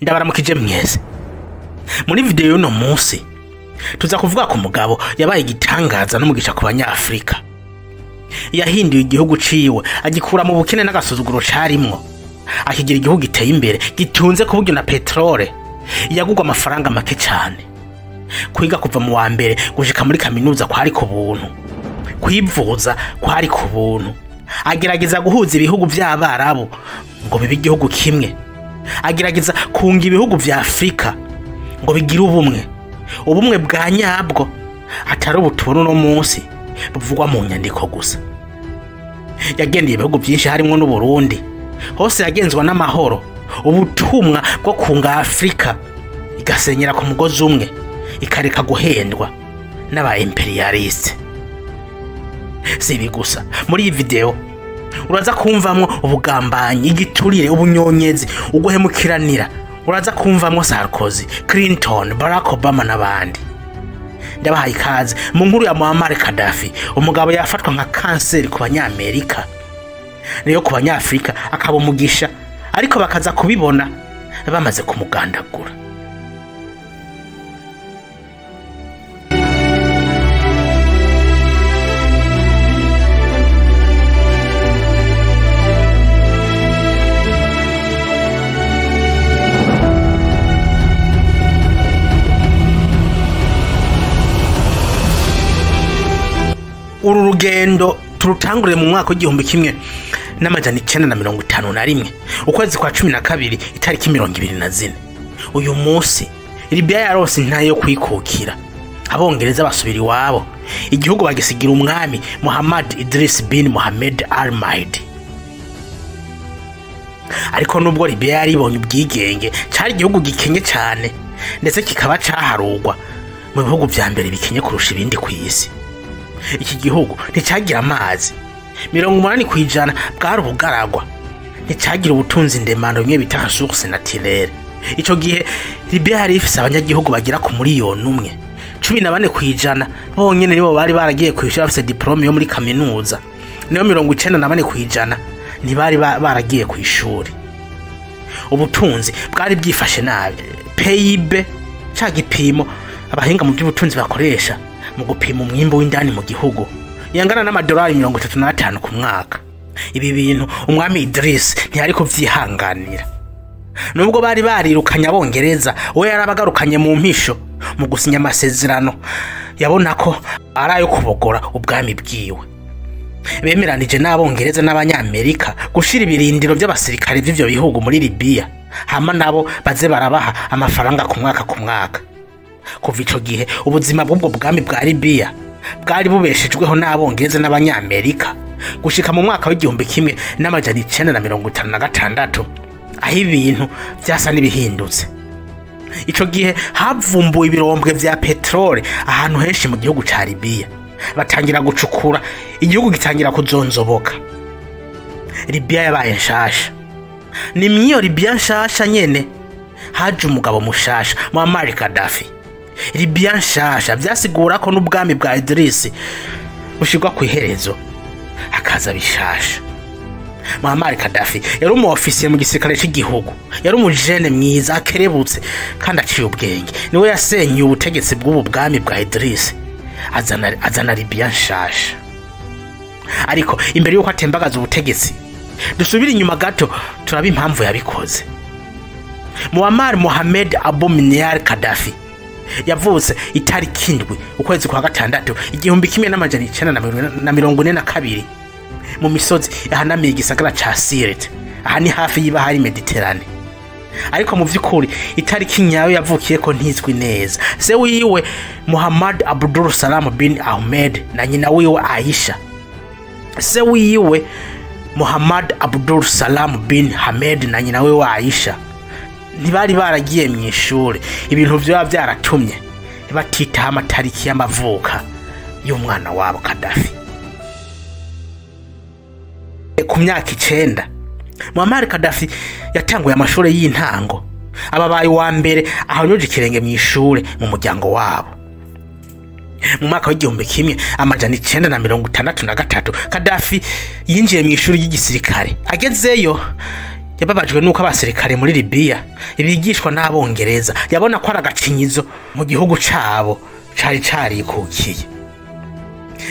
Ndabaramukije mwese. Muri video y'uno munsi tuza kuvuga ku mugabo yabaye igitangaza n'umugisha ku banyafrika. Yahinduye igihugu ciwe agikura mu bukene n'agasuzuguro carimwo, akigira igihugu giteye imbere gitunze ku buryo na petrole yagugwa amafaranga make cyane. Kwiga kuva mu wa mbere gushika muri kaminuza kwari ku buntu, kwivuza kwari ku buntu. Agerageza guhuza ibihugu by'Abarabu ngo bibe igihugu kimwe. Agerageza kunga ibihugu vya Afrika ngo bigire ubumwe bwa nyabwo, atari ubutubona no munsi buvugwa mu nyandiko gusa. Yagendeye ibihugu byinshi harimo n'u Burundi, hose yagenzwa n'amahoro, ubutumwa bwo kunga Afrika igasenyera ku mugozi umwe, ikareka guhendwa n'aba imperialiste. Sibi gusa, muri iyi video uraza kumvamwo ubugambanyi, igiturire, ubunyonyezi, uguhemukiranira. Uraza kumvamwo Sarkozy, Clinton, Barack Obama n'abandi. Ndabahaye ikaze mu nkuru ya Muammar Gaddafi, umugabo yafatwa nka kanseri ku banyamerika, niyo ku banyafrika akaba umugisha, ariko bakaza kubibona bamaze kumugandagura. Uru rugendo turutangurire mu mwaka w'igihumbi kimwe n'amajana 951 ukwezi kwa 12 itariki 24. Uyu munsi Libya yarose ntayo yo kwikukira, abongereza basubira iwabo, igihugu bagisigira umwami Mohammed Idris bin Mohammed al-Mahdi. Ariko nubwo Libya yari ibonye ubwigenge, cyari igihugu gikenye cyane, ndetse kikaba caharugwa mu bihugu vya mbere bikenye kurusha ibindi ku isi. Iki gihugu nticyagira amazi, 80% bwari ubugaragwa, nticyagira ubutunzi ndemano bimwe bita source naturelle. Ico gihe Libya yari ifise abanyagihugu bagira ku miliyoni umwe, 14% bonyene nibo bari baragiye kwishura bafise diplome yo muri kaminuza, niyo 94% ntibari baragiye kwishuri. Ubutunzi bwari bwifashe nabi. PIB ca gipimo abahinga mu by'ubutunzi bakoresha mu gupima umwimbo w'indani mu gihugu yangana n'amadolari 35 ku mwaka. Ibi bintu umwami Idris ntiyari kuvyihanganira, nubwo bari barirukanye abongereza, we yarabagarukanye mu mpisho mu gusinya amasezerano. Yabona ko arayo kubogora ubwami bwiwe. Bemeranije n'abongereza n'abanyamerika gushira ibirindiro by'abasirikare by'ivyo bihugu muri Libya, hama nabo baze barabaha amafaranga ku mwaka. Kuva ico gihe ubuzima bw'ubwo bwami bwa Libya bwari bubeshejweho n'abongereza n'abanyamerika gushika mu mwaka w'igihumbi kimwe n'amajana 956, aho ibintu byasa n'ibihindutse. Ico gihe havumbuwe ibirombwe vya petrole ahantu henshi mu gihugu ca Libya, batangira gucukura, igihugu gitangira kuzonzoboka. Libya yabaye nshasha. Ni mwiyo Libya nshasha nyene haje umugabo mushasha, Muammar Gaddafi. Libya nshasha byasigura ko n'ubwami bwa Idris bushigwa ku iherezo, akaza bishasha. Muammar Gaddafi yari umu ofisiye mu gisirikare cy'igihugu, yari umujene mwiza, akerebutse kandi aciye ubwenge. Niwe yasenye ubutegetsi bw'ubu bwami bwa Idris, azana Libya nshasha. Ariko imbere yuko atembagaza ubutegetsi, dusubira inyuma gato turaba impamvu yabikoze. Muammar Mohammed Abu Minyar Gaddafi yavutse itariki 7 ukwezi kwa 6 igihumbi kimwe n'amajana 942 mu misozi yahanamiye igisagara ca Sirte, aha ni hafi y'ibahari Mediterane. Ariko mu vy'ukuri itariki nyayo yavukiye ko ntizwi neza. Se wiwe Muhammad Abdul Salam bin Ahmed na nyina wiwe Aisha. Se wiwe Muhammad Abdul Salam bin Hamed na nyina wiwe Aisha ntibari baragiye mu ishuri. Ibintu byo byaratumye batitaha amatariki y'amavuka y'umwana wabo Gaddafi. Ku myaka 9 Muammar Gaddafi yatanguye amashuri y'intango, ababaye wa mbere ahanyuje ikirenge mu ishuri mu muryango wabo. Mu mwaka w'igihumbi kimwe amajana 963 Gaddafi yinjiye mu ishuri ry'igisirikare. Agezeyo yababajwe nuko abasirikare muri Libya ibigishwa n'abongereza yabona ko aragacinyizo mu gihugu cabo cari carikukiye.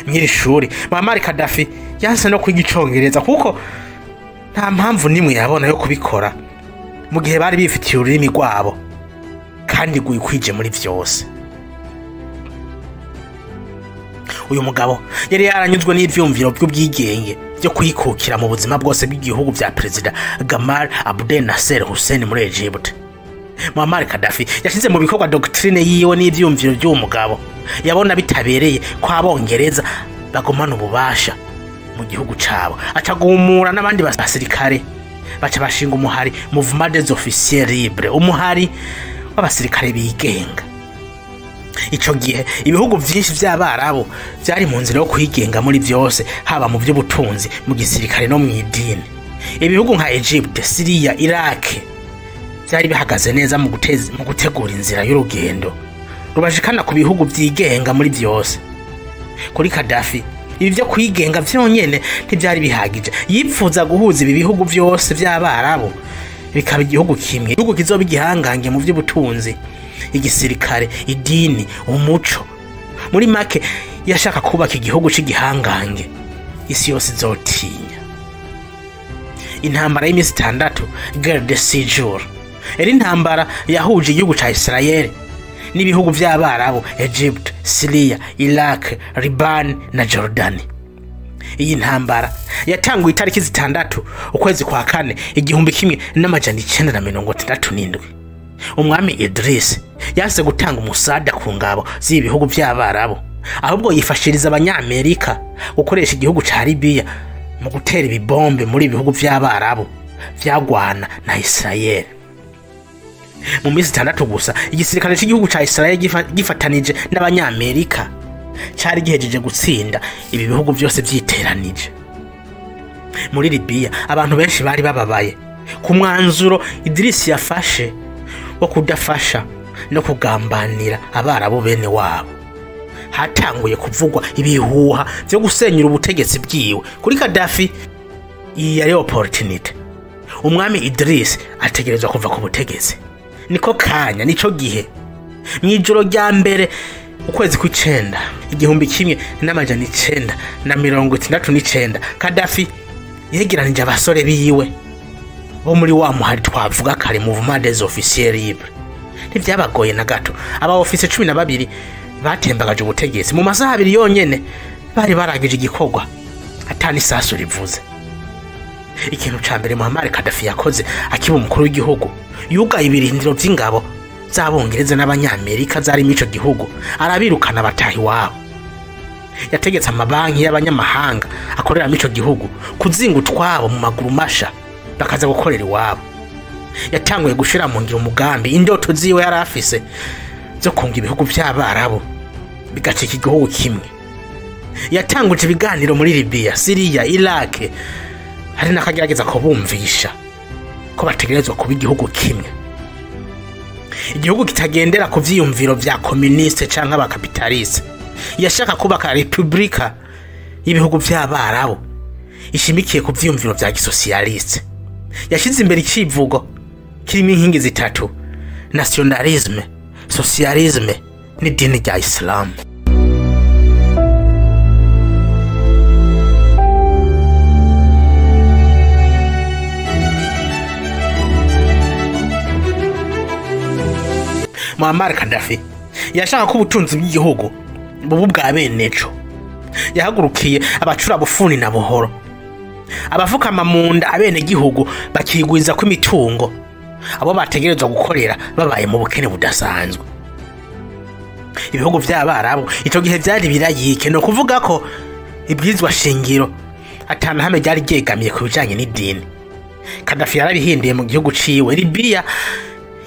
Mw'iri shuri Muammar Gaddafi yanse no kwiga icongereza kuko nta mpamvu nimwe yabona yo kubikora mu gihe bari bifitiye ururimi rwabo kandi gwikwije muri vyose. Uyu mugabo yari yaranyuzwe n'ivyumviro by'ubwigenge byo kwikukira mu buzima bwose bw'igihugu vya Perezida Gamal Abdel Nasser Hussein muri Egypt. Muammar Gaddafi yashize mu bikorwa doctrine yiwe n'ivyumviro by'uwo mugabo yabona bitabereye ko abongereza bagumana ububasha mu gihugu cabo, acagumura n'abandi basirikare baca bashinga umuhari Mouvement des Officiers Libres, umuhari w'abasirikare bigenga. Ico gihe ibihugu vyinshi vy'Abarabu vyari mu nzira yo kwigenga muri vyose, haba mu by'ubutunzi, mu gisirikare no mu idini. Ibihugu nka Egypt, Syria, Iraq vyari bihagaze neza mu gutegura inzira y'urugendo rubashikana ku bihugu vyigenga muri vyose. Kuri Gaddafi ibi vyo kwigenga vyonyene ntivyari bihagije, yipfuza guhuza ibi bihugu vyose vy'Abarabu bikaba igihugu kimwe, igihugu kizoba igihangange mu vy'ubutunzi, igisirikare, idini, umuco. Muri make yashaka kubaka igihugu c'igihangange isi yose izotinya. Intambara y'imisi 6, Guerre de Six Jours, eri intambara yahuje igihugu ca Israel n'ibihugu vy'Abarabu, Egypt, Syria, Iraq, Liban na Jordan. Iyi ntambara yatanguye itariki 6 ukwezi kwa 4 1967. Umwami Idris yase gutanga umusada ku ngabo z'ibihugu vy'Abarabu, ahubwo yifashiriza abanyamerika gukoresha igihugu ca Libya mu gutera ibibombe muri ibihugu vy'Abarabu vyagwana na Israel. Mu misi 6 gusa igisirikare cy'igihugu ca Israel gifatanije n'abanyamerika cari gihejeje gutsinda ibi bihugu byose vyiteranije. Muri Libya abantu benshi bari bababaye ku mwanzuro Idris yafashe wo kudafasha no kugambanira Abarabu bene wabo. Hatanguye kuvugwa ibihuha byo gusenyura ubutegetsi bwiwe. Kuri Gaddafi iyi yari opportunity. Umwami Idris ategerezwa kuva ku butegetsi. Niko kanya, nico gihe mwijoro rya mbere ukwezi kw'icenda 1969 Gaddafi yegeranije abasore biwe bo muri wa muhari twavuga kare Mouvement des Officiers Libres. Ntivyabagoye na gato, aba office 12 batembagaje ubutegetsi mu masaha 2 yonyene, bari baragije igikorwa atani isasu rivuze. Ikintu ca mbere Muammar Gaddafi yakoze akiba umukuru w'igihugu, yugaye ibirindiro vy'ingabo z'abongereza n'abanyamerika zari mico gihugu, arabirukana batahi wabo. Yategetse amabanki y'abanyamahanga akorera mico gihugu kuzinga utwabo mu maguru masha bakaza gukorera iwabo. Yatanguye gushira mu ngiro umugambi indoto ziwe yari afise zo kunga ibihugu vy'Abarabu bigacika igihugu kimwe. Yatanguje ibiganiro muri Libya, Syria, Iraq, hari nakagerageza kubumvisha ko bategerezwa kuba igihugu kimwe, igihugu kitagendera ku vyiyumviro vya communiste canke abakapitaliste. Yashaka kubaka republika y'ibihugu vy'Abarabu ishimikiye ku vyiyumviro vya gisocialiste. Yashize imbere icivugo kirimo inkingi 3: nationalisme, socialisme n'idini rya Islam. Muammar Gaddafi yashaka ko ubutunzi bw'igihugu bubu bwa beneco. Yahagurukiye abacura bufuni na buhoro, abafukama munda abene gihugu bakigwiza ku imitungo, abo bategerezwa gukorera babaye mu bukene budasanzwe. Ibihugu vy'Abarabu ico gihe vyari birayike, no kuvuga ko ibwizwa shingiro atana hame ryari ryegamiye ku bijanye n'idini. Gaddafi yarabihinduye mu gihugu ciwe. Libya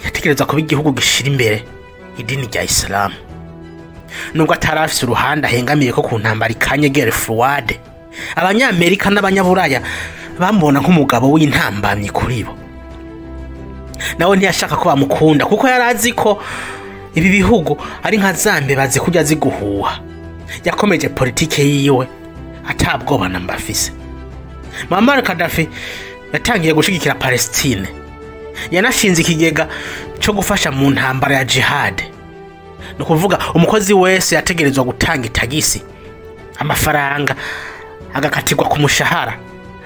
yategerezwa kuba igihugu gishira imbere idini rya Islam, nubwo atarafise uruhande ahengamiye ko ku ntambara ikanye guerre froide. Abanyamerika n'abanyaburaya bambona nk'umugabo w'intambamyi kuri bo, nawe ntiyashaka ko bamukunda kuko yarazi ko ibi bihugu ari nka zambe baze kujya ziguhuha. Yakomeje politike yiwe atabwoba nambafise. Muammar Gaddafi yatangiye gushigikira Palestine, yanashinze ikigega cyo gufasha mu ntambara ya jihad. No kuvuga umukozi wese yategerezwa gutanga itagisi, amafaranga agakatirwa ku mushahara,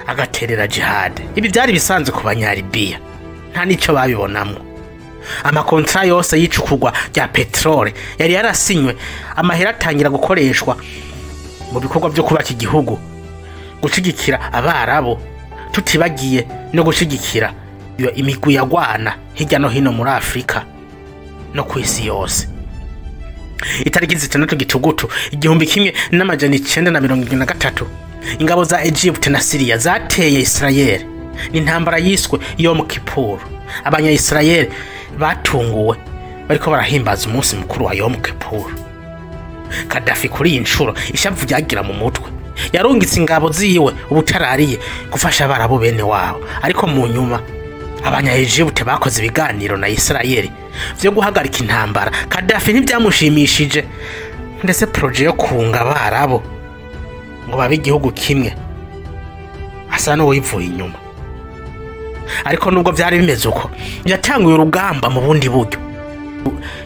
agaterera jihad. Ibi byari bisanzwe ku banyalibiya, nta nico babibonamwe. Amakontra yose y'icukugwa rya petrole yari yarasinywe, amahera atangira gukoreshwa mu bikorwa byo kubaka igihugu, gushigikira Abarabu, tutibagiye no gushigikira iyo imigwi yagwana hirya no hino muri Afrika no ku isi yose. Itariki 6 Gitugutu 1973 ingabo za Egypt na Syria zateye Israel. Ni intambara yiswe Yom Kippur. Abanya-Israel batunguwe bariko barahimbaza umunsi mukuru wa Yom Kippur. Gaddafi kuri inshuro ishavu ryagira mu mutwe, yarungitse ingabo ziwe ubutarariye gufasha Abarabu bene wabo. Ariko mu nyuma abanya-Egypt bakoze ibiganiro na Israel vyo guhagarika intambara. Gaddafi ntibyamushimishije, ndetse projet yo kunga Abarabu ngo babe igihugu kimwe asa no wivuye inyuma. Ariko nubwo byari bimeze uko, yatanguye urugamba mu bundi buryo.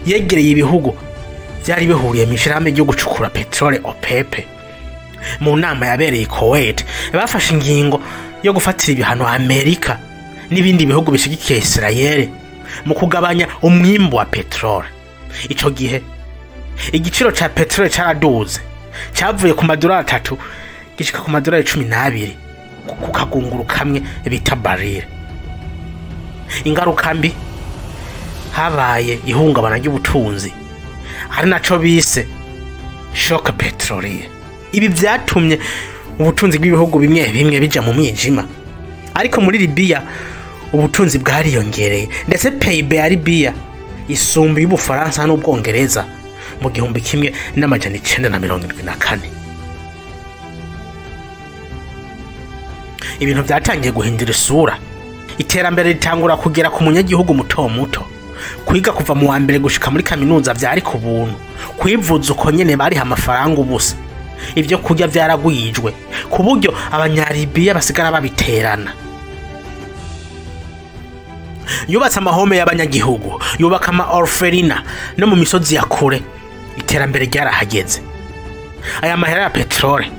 Yegereye ibihugu byari bihuriye mu ishirahamwe ryo gucukura petrole OPEP. Mu nama yabereye Kuwait, bafashe ingingo yo gufatira ibihano Amerika n'ibindi bihugu bishigikiye Israel mu kugabanya umwimbo wa petrole. Ico gihe igiciro ca petrole caraduze, cyavuye ku madolari 3 gishika ku madolari 12 ku kagunguru kamwe bita baril. Ingaruka mbi habaye ihungabana ry'ubutunzi, ari naco bise shock petrolier. Ibi byatumye ubutunzi bw'ibihugu bimwe bimwe bija mu mwijima. Ariko muri Libya ubutunzi bwariyongereye, ndetse PIB ya Libya isumba y'Ubufaransa n'Ubwongereza mu 1974. Ibintu byatangiye guhindura isura. Iterambere ritangura kugera ku munyagihugu muto muto. Kwiga kuva mu wa mbere gushika muri kaminuza byari ku buntu. Kwivuza uko nyene bari amafaranga ubusa. Ibyo kurya byaragwijwe ku buryo abanyalibiya basigara babiterana. Yubatse amahome y'abanyagihugu, yubaka ama orphelina no mu misozi ya kure. Iterambere ryarahageze. Aya mahera ya petrole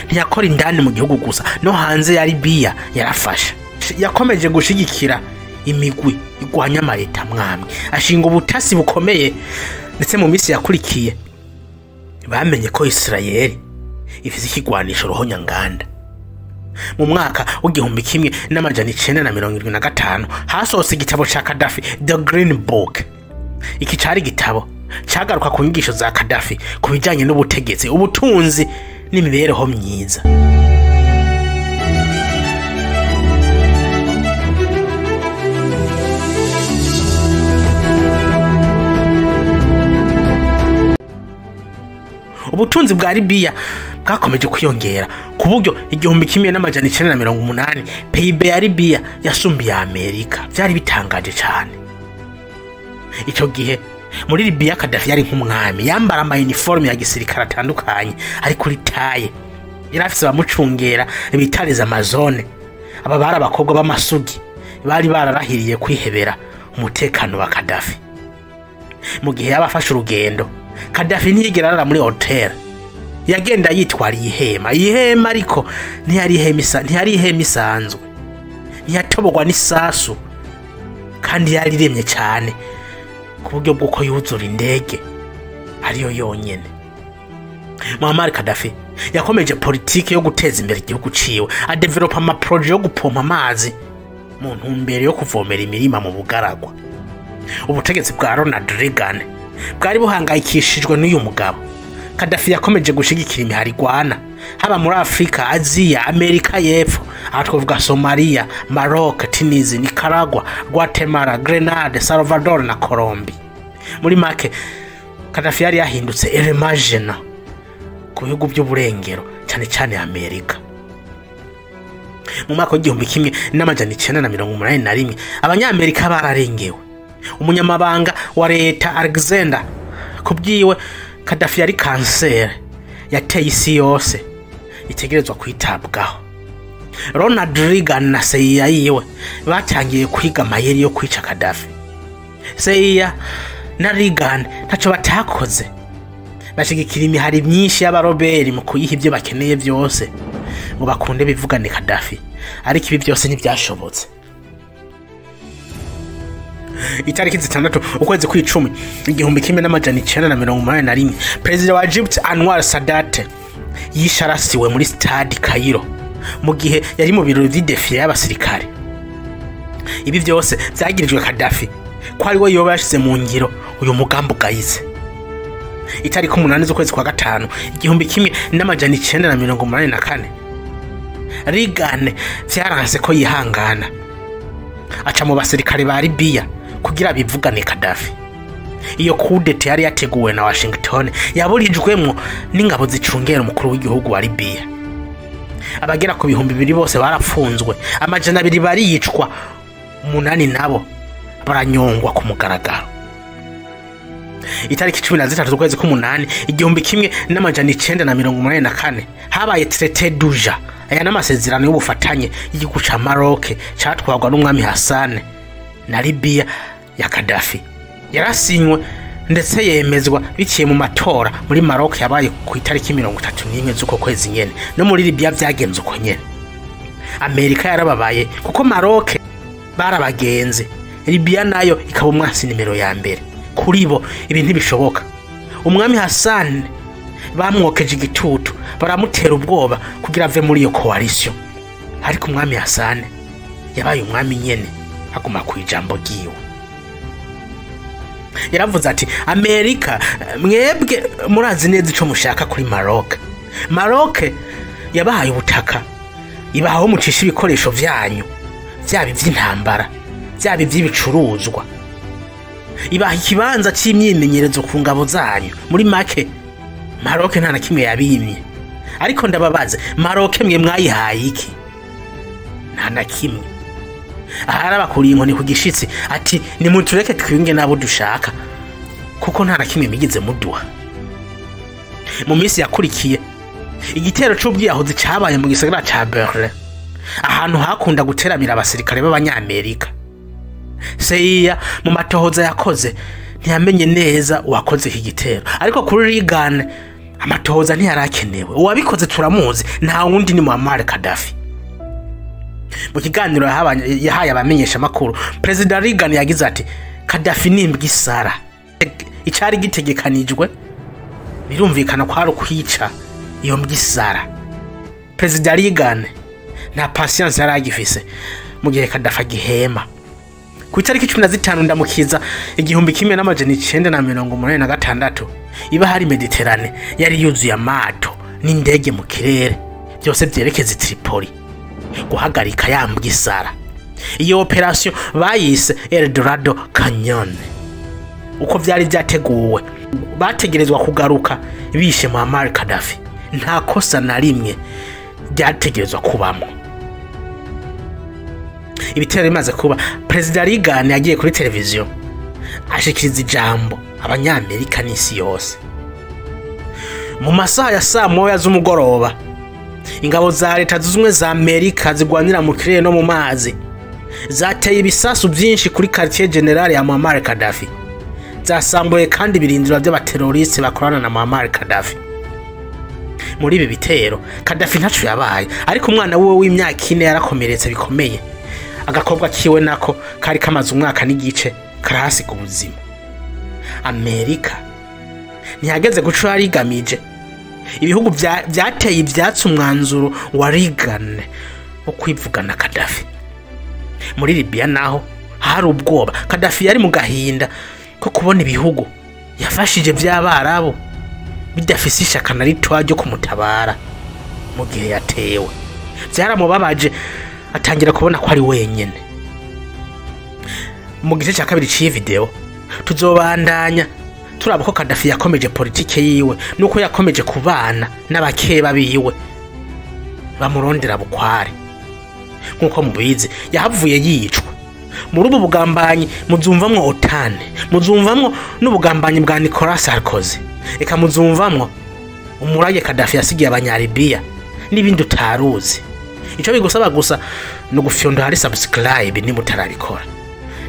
ntiyakora indani mu gihugu gusa, no hanze ya Libya yarafasha. Yakomeje gushigikira imigwi igwanya amaleta mwami, ashinga ubutasi bukomeye. Ndetse mu misi yakurikiye bamenye ko Israel ifise ikigwanisho ruhonyanganda. Mu mwaka w'1975 hasohotse igitabo ca Gaddafi, The Green Book. Iki cari igitabo cyagaruka ku nyigisho za Gaddafi ku bijanye n'ubutegetsi, ubutunzi n'imibereho myiza. Ubutunzi bwa Libya bwakomeje kwiyongera ku buryo 1980 PIB ya Libya yasumbiye Amerika. Byari bitangaje cyane. Ico gihe muri Libya Gaddafi yari nk'umwami, yambara ama uniforme ya gisirikare atandukanye, ari kuri taye. Yarafise bamucungera bitariza amazone. Aba bari abakobwa b'amasugi bari bararahiriye kwihebera umutekano wa Gaddafi. Mu gihe yabafashe urugendo, Gaddafi ntiyigera arara muri hotel. Yagenda yitwariye ihema ariko ntiyari ihema isanzwe. Ntiyatobogwa n'isasu, kandi yariremye cyane ku buryo bw'uko yuzura indege ariyo yonyene. Muammar Gaddafi yakomeje politike yo guteza imbere igihugu ciwe, adevelopa ama projet yo gupompa amazi mu ntumbero yo kuvomera imirima mu bugaragwa. Ubutegetsi bwa Ronald Reagan bwari buhangayikishijwe n'uyu mugabo. Gaddafi yakomeje gushigikira imiharigwana haba muri Afrika, Aziya, Amerika y'Epfo, aho twavuga Somalia, Maroc, Tunisia, Nicaragua, Guatemala, Grenada, Salvador na Colombia. Muri make Gaddafi yari yahindutse elemagena ku bihugu by'uburengero, cyane cyane Amerika. Mu mwaka w'1981 abanyamerika bararengewe. Umunyamabanga wa leta Alexander kubwiwe Gaddafi yari kanseri yateye isi yose, itegerezwa kwitabwaho. Ronald Reagan na CIA yiwe batangiye kwiga amayeri yo kwica Gaddafi. CIA na Reagan ntaco batakoze, bashigikira imihari myinshi y'abaroberi mu kuyiha ibyo bakeneye byose ngo bakunde bivugane Gaddafi, ariko ibi byose ntibyashobotse. Itariki 6 ukwezi kw'icumi 1981, Perezida wa Egypt Anwar Sadat yisharasiwe muri stade Cairo mu gihe yari mu birori vy'idefile y'abasirikare. Ibi byose vyagirijwe Gaddafi ko ari we yoba yashize mu ngiro uyu mugambo ugayitse. Itariki 8 z'ukwezi kwa gatanu 1984, Reagan vyaranse ko yihangana aca mu basirikare ba Libya kugira bivugane Gaddafi. Iyo kudeta yari yateguwe na Washington yaburijwemwo n'ingabo zicungera umukuru w'igihugu wa Libya. Abagera ku 200 bose barapfunzwe, amajana 2 baricwa, 8 nabo baranyongwa ku mugaragaro. Itariki 13 z'ukwezi k'umunani 1984 habaye traité d'Uja, aya n'amasezerano y'ubufatanye y'igihugu ca Maroc catwagwa n'umwami Hassan na Libya ya Gaddafi. Yarasinywe ndetse yemezwa biciye mu matora muri Maroc yabaye ku itariki 31 z'uko kwezi nyene, no muri Libya vyagenze uko nyene. Amerika yarababaye kuko Maroc barabagenze, Libya nayo ikaba umwasi nimero ya mbere. Kuri bo ibi ntibishoboka. Umwami Hassan bamwokeje igitutu, baramutera ubwoba kugira ave muri iyo coalition, ariko umwami Hassan yabaye umwami nyene aguma ku ijambo giwe. Yaravuze ati, Amerika mwebwe murazi neza ico mushaka kuri Maroc. Maroc yabahaye ubutaka, ibaho mucisha ibikoresho vyanyu, vyaba ivy'intambara, vyaba ivy'ibicuruzwa, ibaha ikibanza c'imyimenyerezo ku ngabo zanyu. Muri make Maroc nta na kimwe yabimye, ariko ndababaze, Maroc mwe mwayihaye iki? Nta na kimwe. Ahari abakuriye inkoni ku gishitsi ati, nimutureke twiyunge nabo dushaka, kuko nta na kimwe migize muduha. Mu minsi yakurikiye, igitero c'ubwiyahuzi cabaye mu gisagara ca Berlin, ahantu hakunda guteramira abasirikare b'abanyamerika. CIA mu matohoza yakoze ntiyamenye neza uwakoze iki gitero, ariko kuri Reagan amatohoza ntiyarakenewe. Uwabikoze turamuzi, nta wundi ni Muammar Gaddafi. Mu kiganiro yahaye abamenyesha makuru, Perezida Reagan yagize ati, Gaddafi ni imbwa isara, icari gitegekanijwe birumvikana ko ari ukwica iyo mbwa isara. Perezida Reagan nta patience yari agifise mu gihe Gaddafi agihema. Ku itariki 15 ndamukiza 1986, iba hari Mediterane yari yuzuye amato n'indege mu kirere, byose byerekeza Tripoli guhagarika yambwa isara. Iyo operation bayise El Dorado Canyon. Uko vyari vyateguwe, bategerezwa kugaruka bishe Muammar Gaddafi, nta kosa na rimwe byategerezwa kubamwo. Ibitero bimaze kuba, Perezida Reagan yagiye kuri televiziyo ashikiriza ijambo abanyamerika n'isi yose. Mu masaha ya saa moya z'umugoroba, ingabo za leta z'ubumwe za Amerika zigwanira mu kirere no mu mazi zateye ibisasu byinshi kuri quartier general ya Muammar Gaddafi. Zasambuye kandi birindiro by'abateroriste bakorana na Muammar Gaddafi. Muri ibi bitero, Gaddafi ntacu yabaye, ariko umwana wiwe w'imyaka 4 yarakomeretse bikomeye. Agakobwa kiwe nako kari kamaze umwaka n'igice karahasiga ubuzima. Amerika ntiyageze guco yarigamije. Ibihugu byateye ivyatsi umwanzuro wa Reagan wo kwivugana Gaddafi. Muri Libya naho hari ubwoba. Gaddafi yari mu gahinda ko kubona ibihugu yafashije by'Abarabu bidafise ishaka na rito ryo kumutabara mu gihe yatewe. Byaramubabaje, atangira kubona ko ari wenyene. Mu gice cya kabiri cy'iyi video tuzobandanya turaba ko Gaddafi yakomeje politike yiwe nuko yakomeje kubana n'abakeba biwe bamurondera bukware. Nkuko mubizi, yahavuye yicwa. Muri ubu bugambanyi muzumvamwo OTAN, muzumvamwo n'ubugambanyi bwa Nicolas Sarkozy, eka muzumvamwo umurage Gaddafi yasigiye abanyalibiya n'ibindi utaruzi. ico bigusaba gusa no gufyonda hari subscribe ni mutarabikora.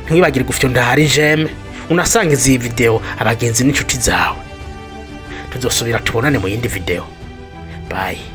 Ntiwibagire gufyonda hari j'aime unasanga izi video abagenzi n'inshuti zawe. Tuzosubira tubonane mu yindi video. Bye.